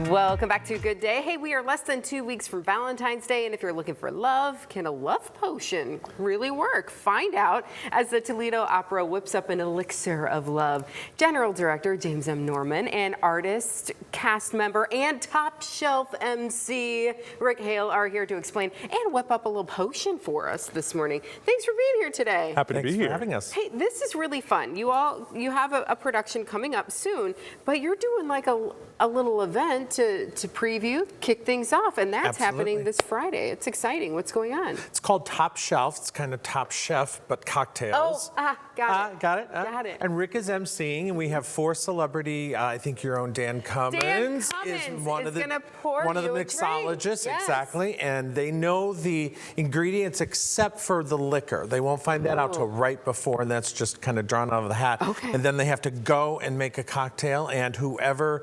Welcome back to Good Day. Hey, we are less than 2 weeks from Valentine's Day, and if you're looking for love, can a love potion really work? Find out as the Toledo Opera whips up an elixir of love. General Director James M. Norman and artist, cast member, and top shelf MC Rick Hale are here to explain and whip up a little potion for us this morning. Thanks for being here today. Happy to be here. Thanks for having us. Hey, this is really fun. You have a production coming up soon, but you're doing like a little event to preview, kick things off, and that's happening this Friday. It's exciting. What's going on? It's called Top Shelf. It's kind of Top Chef, but cocktails. Got it. Got it? Got it. And Rick is emceeing, and we have 4 celebrity, I think your own Dan Cummins is one of the mixologists, Yes. exactly, and they know the ingredients except for the liquor. They won't find that out till right before, and that's just kind of drawn out of the hat. Okay. And then they have to go and make a cocktail, and whoever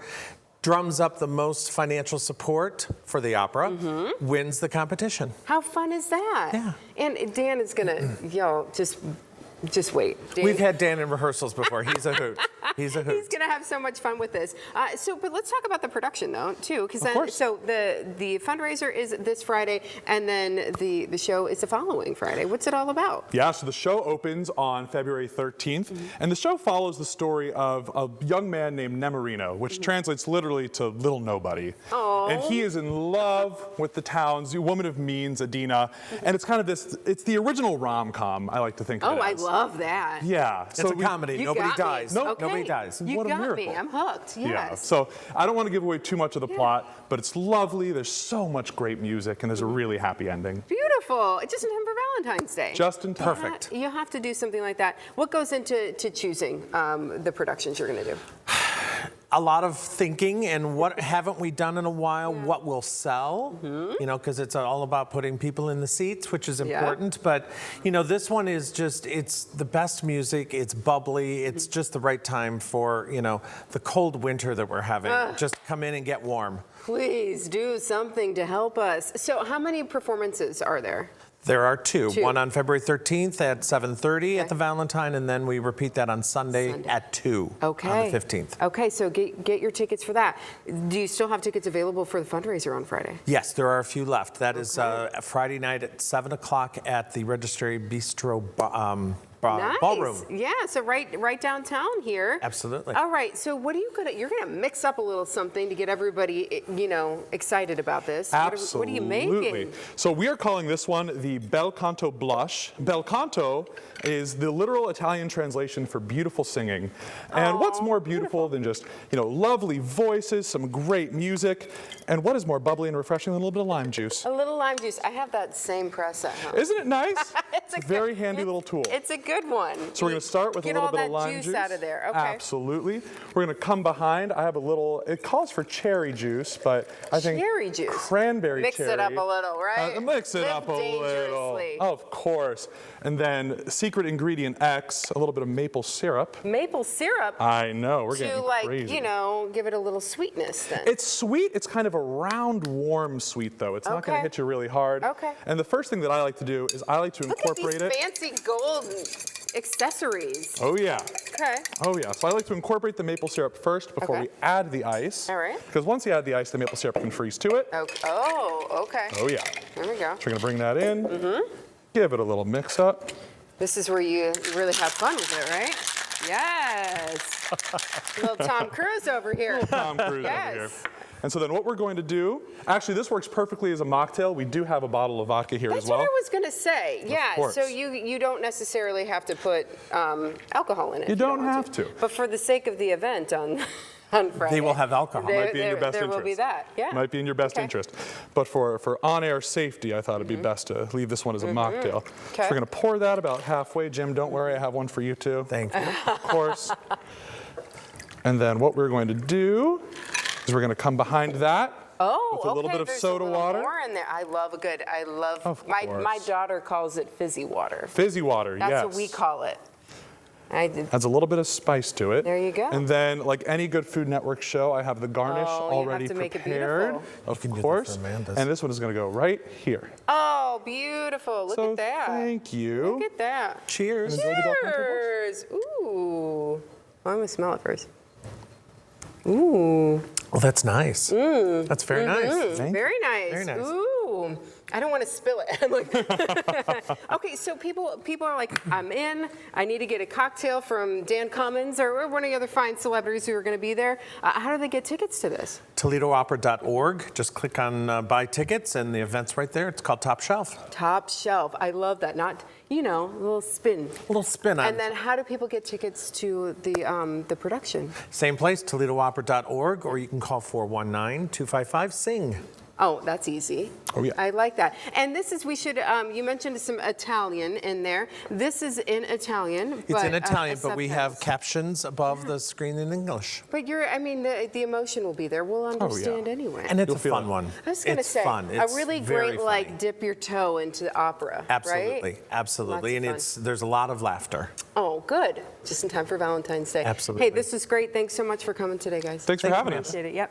drums up the most financial support for the opera wins the competition. How fun is that? Yeah. And Dan is gonna, just wait. Dan, We've had Dan in rehearsals before. He's a hoot. He's a hoot. He's gonna have so much fun with this. But let's talk about the production though, too, because the fundraiser is this Friday, and then the show is the following Friday. What's it all about? Yeah, so the show opens on February 13th, and the show follows the story of a young man named Nemorino, which translates literally to little nobody. Aww. And he is in love with the town's woman of means, Adina, and it's kind of it's the original rom-com, I like to think of it I as. love that. Yeah. It's a comedy. You Nobody got me. dies. No, Okay. Nobody dies. You What a got miracle. me. I'm hooked. Yes. Yeah, so I don't want to give away too much of the plot, but it's lovely. There's so much great music, and there's a really happy ending. Beautiful. Just in time for Valentine's Day. Just in time. Perfect. You have to do something like that. What goes into choosing the productions you're going to do? A lot of thinking and what haven't we done in a while, what will sell, you know, because it's all about putting people in the seats, which is important. But, you know, this one is just, it's the best music, it's bubbly, it's just the right time for, you know, the cold winter that we're having. Just come in and get warm. Please do something to help us. So how many performances are there? There are two. One on February 13th at 7:30 at the Valentine, and then we repeat that on Sunday. At 2 on the 15th. Okay, so get your tickets for that. Do you still have tickets available for the fundraiser on Friday? Yes, there are a few left. That is Friday night at 7 o'clock at the Registry Bistro Ballroom. Yeah, so right downtown here. Absolutely. All right, so what are you're gonna mix up a little something to get everybody, you know, excited about this. Absolutely. What are you making? So we are calling this one the Bel Canto Blush. Bel Canto is the literal Italian translation for beautiful singing. And what's more beautiful than just, you know, lovely voices, some great music, and what is more bubbly and refreshing than a little bit of lime juice? A little lime juice. I have that same press at home. Isn't it nice? It's a very handy little tool. It's a good one. So we're going to start with a little bit of lime juice. Get all that juice out of there. Okay. Absolutely. We're going to come behind. I have a little, it calls for cherry juice, but I think cherry juice. Cranberry Mix cherry. it up a little, right? Mix it up a little. Of course. And then secret ingredient X, a little bit of maple syrup. Maple syrup? I know, we're getting crazy. To, you know, give it a little sweetness then. It's sweet. It's kind of a round, warm sweet, though. It's not going to hit you really hard. Okay. And the first thing that I like to do is I like to incorporate Look at these fancy gold accessories. Oh, yeah. Okay. Oh, yeah. So I like to incorporate the maple syrup first before we add the ice. All right. Because once you add the ice, the maple syrup can freeze to it. Okay. Oh, okay. Oh, yeah. There we go. So we're going to bring that in. Give it a little mix up. This is where you really have fun with it, right? Yes. Little Tom Cruise over here. Tom Cruise over here. And so then what we're going to do, actually this works perfectly as a mocktail. We do have a bottle of vodka here as well. That's what I was going to say. Yeah, course. so you don't necessarily have to put alcohol in it. You don't have to. But for the sake of the event on Friday. They will have alcohol. Might be in your best there interest. will be that, yeah. Might be in your best interest. But for on-air safety, I thought it'd be best to leave this one as a mocktail. So we're going to pour that about halfway. Jim, don't worry, I have one for you too. Thank you. Of course. And then what we're going to do is we're going to come behind that with a little bit of soda water. More in there. I love my daughter calls it fizzy water. Fizzy water, yes. That's what we call it. Adds a little bit of spice to it. There you go. And then, like any good Food Network show, I have the garnish already you have to make it prepared. beautiful. Of course. And this one is going to go right here. Oh, beautiful. Look at that. Thank you. Look at that. Cheers. Cheers. Ooh. Well, I'm going to smell it first. Ooh. Oh, that's nice. That's very nice. Very nice. Very nice. Ooh. I don't want to spill it. I'm like, okay, so people are like, I'm in. I need to get a cocktail from Dan Cummins or one of the other fine celebrities who are going to be there. How do they get tickets to this? ToledoOpera.org. Just click on buy tickets, and the event's right there. It's called Top Shelf. Top Shelf. I love that. Not, you know, a little spin. A little spin on. And then how do people get tickets to the production? Same place, ToledoOpera.org, or you can call 419-255-SING. Oh, that's easy. Oh, yeah. I like that. And this is, we should, you mentioned some Italian in there. This is in Italian. It's in Italian, but we have subtitles. captions above the screen in English. But I mean, the emotion will be there. We'll understand anyway. And it's You'll a feel fun it. one. I was going to It's say, fun. a It's really very great, like, funny. dip your toe into opera, Absolutely, right? absolutely. And Lots of there's a lot of laughter. Oh, good. Just in time for Valentine's Day. Absolutely. Hey, this was great. Thanks so much for coming today, guys. Thanks for having us. Appreciate it. Yep.